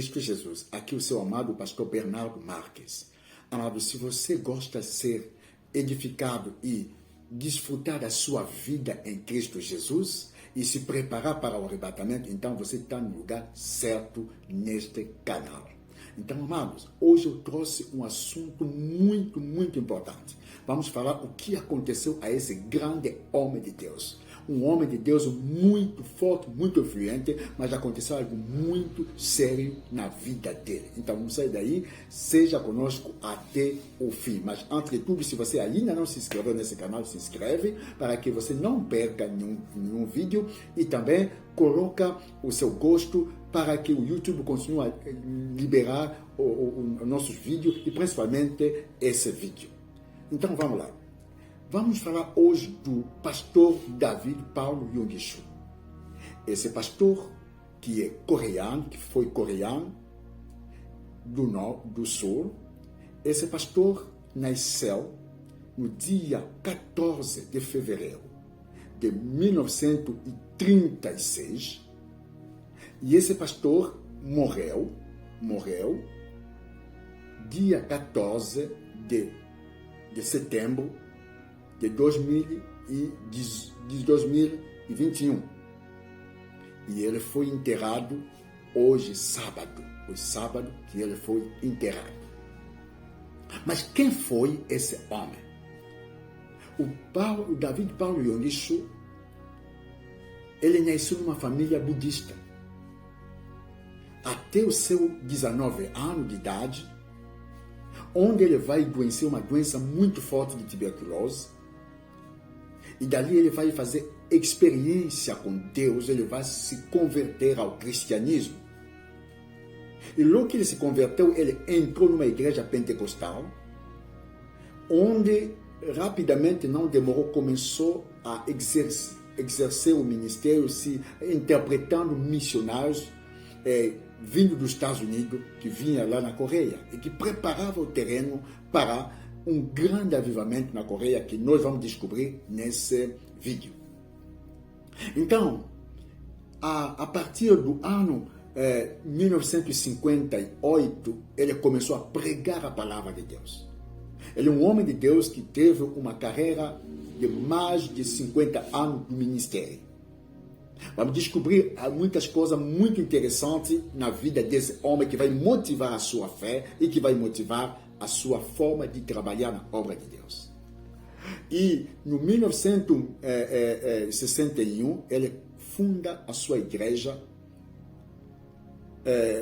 Cristo Jesus. Aqui o seu amado pastor Bernardo Marques. Amado, se você gosta de ser edificado e desfrutar da sua vida em Cristo Jesus e se preparar para o arrebatamento, então você está no lugar certo neste canal. Então, amados, hoje eu trouxe um assunto muito, muito importante. Vamos falar o que aconteceu a esse grande homem de Deus. Um homem de Deus muito forte, muito influente, mas aconteceu algo muito sério na vida dele. Então, não sai daí, seja conosco até o fim. Mas, antes de tudo, se você ainda não se inscreveu nesse canal, se inscreve para que você não perca nenhum vídeo e também coloca o seu gosto para que o YouTube continue a liberar os nossos vídeos e principalmente esse vídeo. Então, vamos lá. Vamos falar hoje do pastor David Paulo Yonggi. Esse pastor que é coreano, que foi coreano do sul. Esse pastor nasceu no dia 14 de fevereiro de 1936 e esse pastor morreu dia 14 de setembro de 2021. E ele foi enterrado hoje, sábado. Foi sábado que ele foi enterrado. Mas quem foi esse homem? O David Paulo Yonggi, ele nasceu numa família budista. Até o seu 19 anos de idade, onde ele vai adoecer uma doença muito forte de tuberculose. E dali ele vai fazer experiência com Deus, ele vai se converter ao cristianismo. E logo que ele se converteu, ele entrou numa igreja pentecostal, onde rapidamente, não demorou, começou a exercer o ministério, se interpretando missionários vindo dos Estados Unidos, que vinha lá na Coreia, e que preparava o terreno para um grande avivamento na Coreia, que nós vamos descobrir nesse vídeo. Então, a partir do ano 1958, ele começou a pregar a palavra de Deus. Ele é um homem de Deus que teve uma carreira de mais de 50 anos no ministério. Vamos descobrir muitas coisas muito interessantes na vida desse homem que vai motivar a sua fé e que vai motivar a sua forma de trabalhar na obra de Deus. E no 1961, ele funda a sua igreja,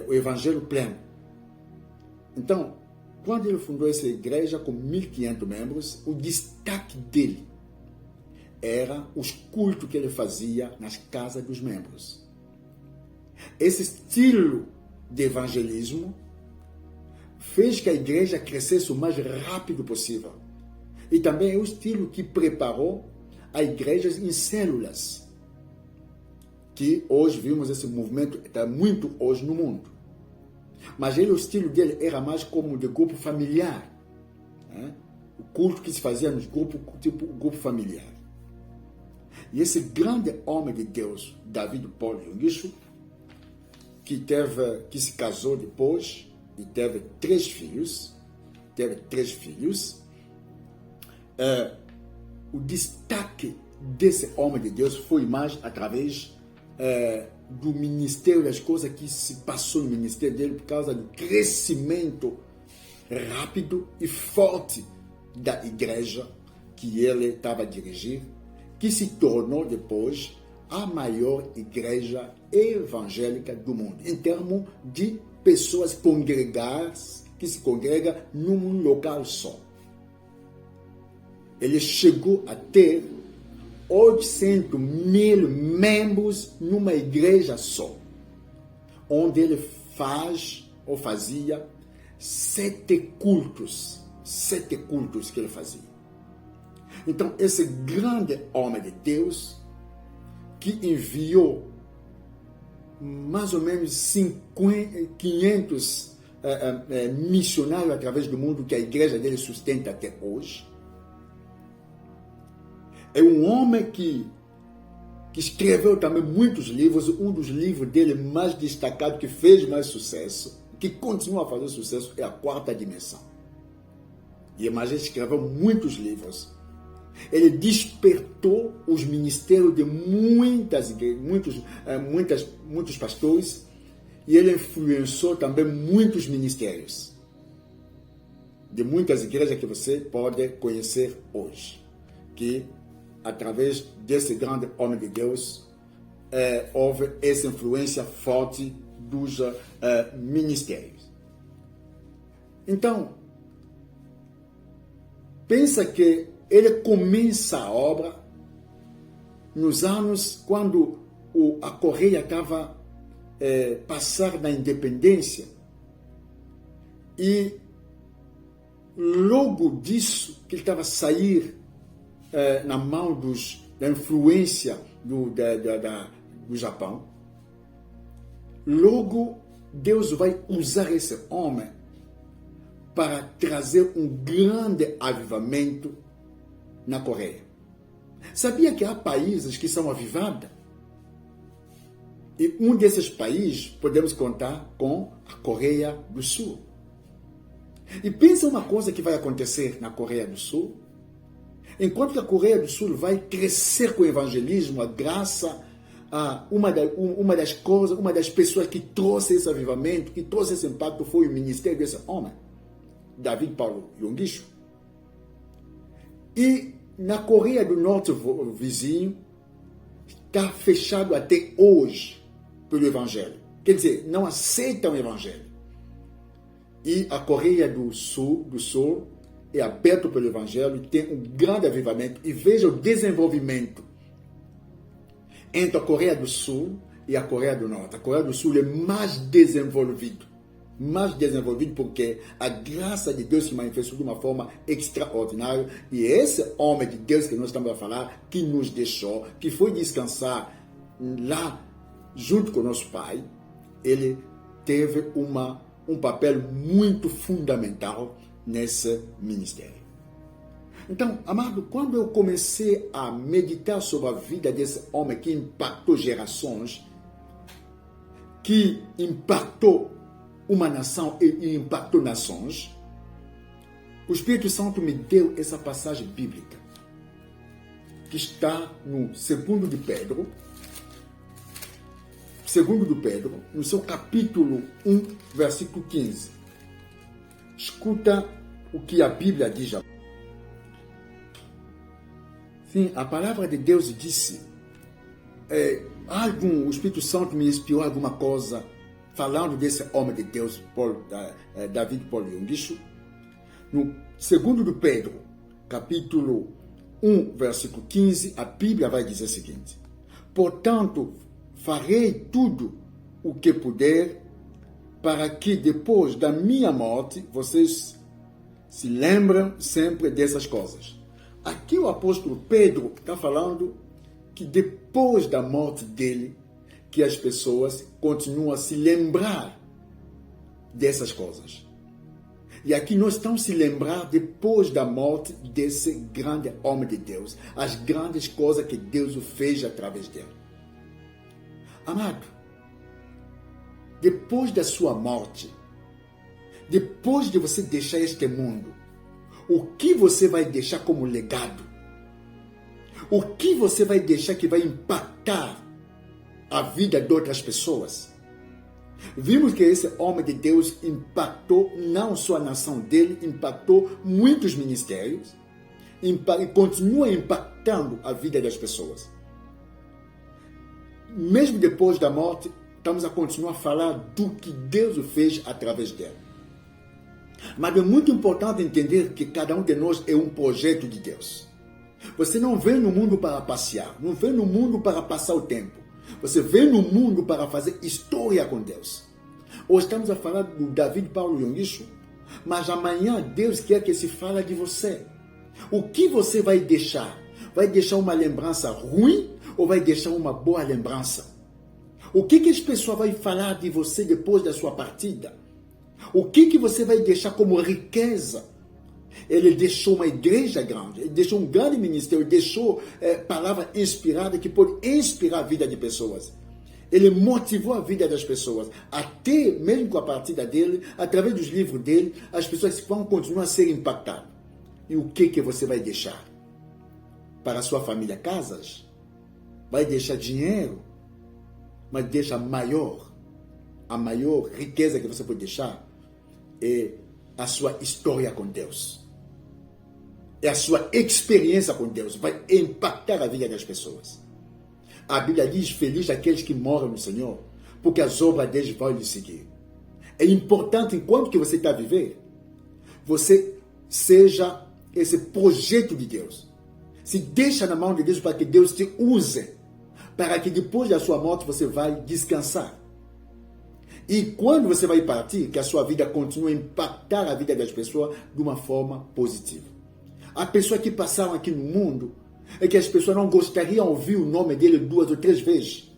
o Evangelho Pleno. Então, quando ele fundou essa igreja com 1.500 membros, o destaque dele era os cultos que ele fazia nas casas dos membros. Esse estilo de evangelismo fez que a igreja crescesse o mais rápido possível. E também é o estilo que preparou a igreja em células, que hoje vimos esse movimento, está muito hoje no mundo. Mas o estilo dele era mais como de grupo familiar. Né? O culto que se fazia nos grupos, tipo grupo familiar. E esse grande homem de Deus, David Paulo Yonggi, que se casou depois e teve três filhos, o destaque desse homem de Deus foi mais através do ministério, das coisas que se passou no ministério dele por causa do crescimento rápido e forte da igreja que ele estava a dirigir, que se tornou depois a maior igreja evangélica do mundo, em termos de pessoas congregadas, que se congregam num local só. Ele chegou a ter 800.000 membros numa igreja só, onde ele fazia 7 cultos que ele fazia. Então, esse grande homem de Deus, que enviou mais ou menos 500 missionários através do mundo, que a igreja dele sustenta até hoje, é um homem que que escreveu também muitos livros. Um dos livros dele mais destacado, que fez mais sucesso, que continua a fazer sucesso, é A Quarta Dimensão. E mas ele escreveu muitos livros. Ele despertou os ministérios de muitos pastores, e ele influenciou também muitos ministérios de muitas igrejas que você pode conhecer hoje, que através desse grande homem de Deus houve essa influência forte dos ministérios. Então, pensa que ele começa a obra nos anos quando a Coreia estava passar da independência, e logo disso que ele estava a sair na mão da influência do Japão, logo Deus vai usar esse homem para trazer um grande avivamento na Coreia. Sabia que há países que são avivados? E um desses países podemos contar com a Coreia do Sul. E pensa uma coisa que vai acontecer na Coreia do Sul. Enquanto que a Coreia do Sul vai crescer com o evangelismo, a graça, uma das pessoas que trouxe esse avivamento, que trouxe esse impacto, foi o ministério desse homem, David Paulo Yongisho. E na Coreia do Norte, vizinho, está fechado até hoje pelo Evangelho. Quer dizer, não aceitam o Evangelho. E a Coreia do Sul é aberto pelo Evangelho e tem um grande avivamento. E veja o desenvolvimento entre a Coreia do Sul e a Coreia do Norte. A Coreia do Sul é mais desenvolvido porque a graça de Deus se manifestou de uma forma extraordinária, e esse homem de Deus que nós estamos a falar, que nos deixou, que foi descansar lá junto com nosso Pai, ele teve um papel muito fundamental nesse ministério. Então, amado, quando eu comecei a meditar sobre a vida desse homem que impactou gerações, que impactou uma nação e impactou nações, o Espírito Santo me deu essa passagem bíblica que está no 2 de Pedro, no seu capítulo 1, versículo 15. Escuta o que a Bíblia diz. Sim, a palavra de Deus disse, o Espírito Santo me inspirou alguma coisa falando desse homem de Deus, David Paulo Yongisho. No 2 de Pedro, capítulo 1, versículo 15, a Bíblia vai dizer o seguinte: portanto, farei tudo o que puder para que depois da minha morte vocês se lembrem sempre dessas coisas. Aqui o apóstolo Pedro está falando que depois da morte dele, que as pessoas continuam a se lembrar dessas coisas. E aqui nós estamos a se lembrar depois da morte desse grande homem de Deus, as grandes coisas que Deus fez através dele. Amado, depois da sua morte, depois de você deixar este mundo, o que você vai deixar como legado? O que você vai deixar que vai impactar a vida de outras pessoas? Vimos que esse homem de Deus impactou não só a nação dele, impactou muitos ministérios e continua impactando a vida das pessoas. Mesmo depois da morte, estamos a continuar a falar do que Deus fez através dele. Mas é muito importante entender que cada um de nós é um projeto de Deus. Você não vem no mundo para passear, não vem no mundo para passar o tempo. Você vem no mundo para fazer história com Deus. Hoje estamos a falar do David Paulo Yongisho, mas amanhã Deus quer que se fale de você. O que você vai deixar? Vai deixar uma lembrança ruim ou vai deixar uma boa lembrança? O que as pessoas vão falar de você depois da sua partida? O que você vai deixar como riqueza Ele deixou uma igreja grande, ele deixou um grande ministério, ele deixou palavra inspirada que pode inspirar a vida de pessoas. Ele motivou a vida das pessoas, até mesmo com a partida dele, através dos livros dele, as pessoas vão continuar a ser impactadas. E o que você vai deixar? Para a sua família, casas? Vai deixar dinheiro? Mas deixa a maior riqueza que você pode deixar é a sua história com Deus. É a sua experiência com Deus. Vai impactar a vida das pessoas. A Bíblia diz, feliz aqueles que moram no Senhor, porque as obras deles vão lhe seguir. É importante, enquanto que você está a viver, você seja esse projeto de Deus. Se deixa na mão de Deus para que Deus te use, para que depois da sua morte você vai descansar. E quando você vai partir, que a sua vida continue a impactar a vida das pessoas de uma forma positiva. Há pessoas que passaram aqui no mundo é que as pessoas não gostariam de ouvir o nome dele 2 ou 3 vezes.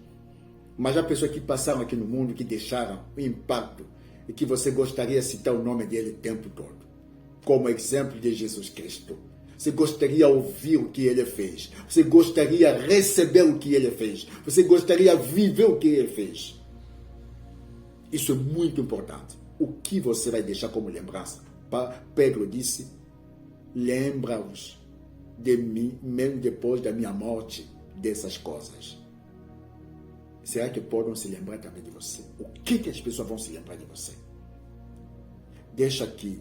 Mas há pessoas que passaram aqui no mundo que deixaram o impacto e que você gostaria de citar o nome dele o tempo todo. Como exemplo de Jesus Cristo. Você gostaria de ouvir o que ele fez. Você gostaria de receber o que ele fez. Você gostaria de viver o que ele fez. Isso é muito importante. O que você vai deixar como lembrança? Pedro disse, lembra-os de mim, mesmo depois da minha morte, dessas coisas. Será que podem se lembrar também de você? O que as pessoas vão se lembrar de você? Deixa que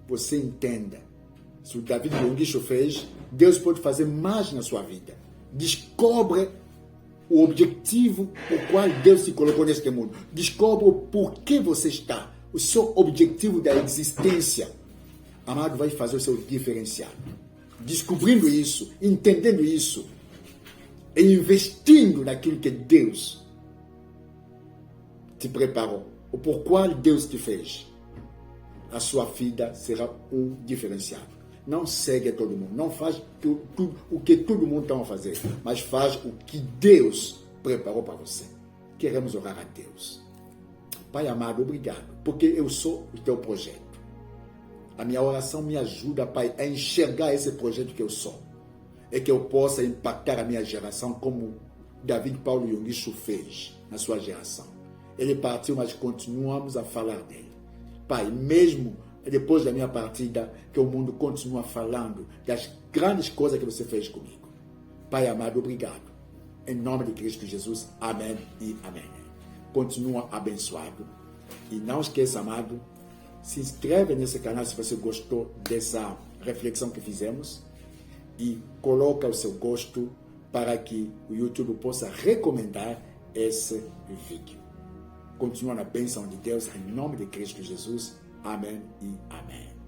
você entenda. Se o David Longuicho fez, Deus pode fazer mais na sua vida. Descobre o objetivo por qual Deus se colocou neste mundo. Descobre o porquê você está. O seu objetivo da existência. Amado, vai fazer o seu diferencial. Descobrindo isso, entendendo isso, e investindo naquilo que Deus te preparou, ou por qual Deus te fez, a sua vida será um diferencial. Não segue todo mundo, não faz tudo o que todo mundo está a fazer, mas faz o que Deus preparou para você. Queremos orar a Deus. Pai amado, obrigado, porque eu sou o teu projeto. A minha oração me ajuda, Pai, a enxergar esse projeto que eu sou. E que eu possa impactar a minha geração como David Paulo Yonguicho fez na sua geração. Ele partiu, mas continuamos a falar dele. Pai, mesmo depois da minha partida, que o mundo continua falando das grandes coisas que você fez comigo. Pai amado, obrigado. Em nome de Cristo Jesus, amém e amém. Continua abençoado. E não esqueça, amado, se inscreve nesse canal se você gostou dessa reflexão que fizemos e coloca o seu gosto para que o YouTube possa recomendar esse vídeo. Continua na bênção de Deus em nome de Cristo Jesus. Amém e amém.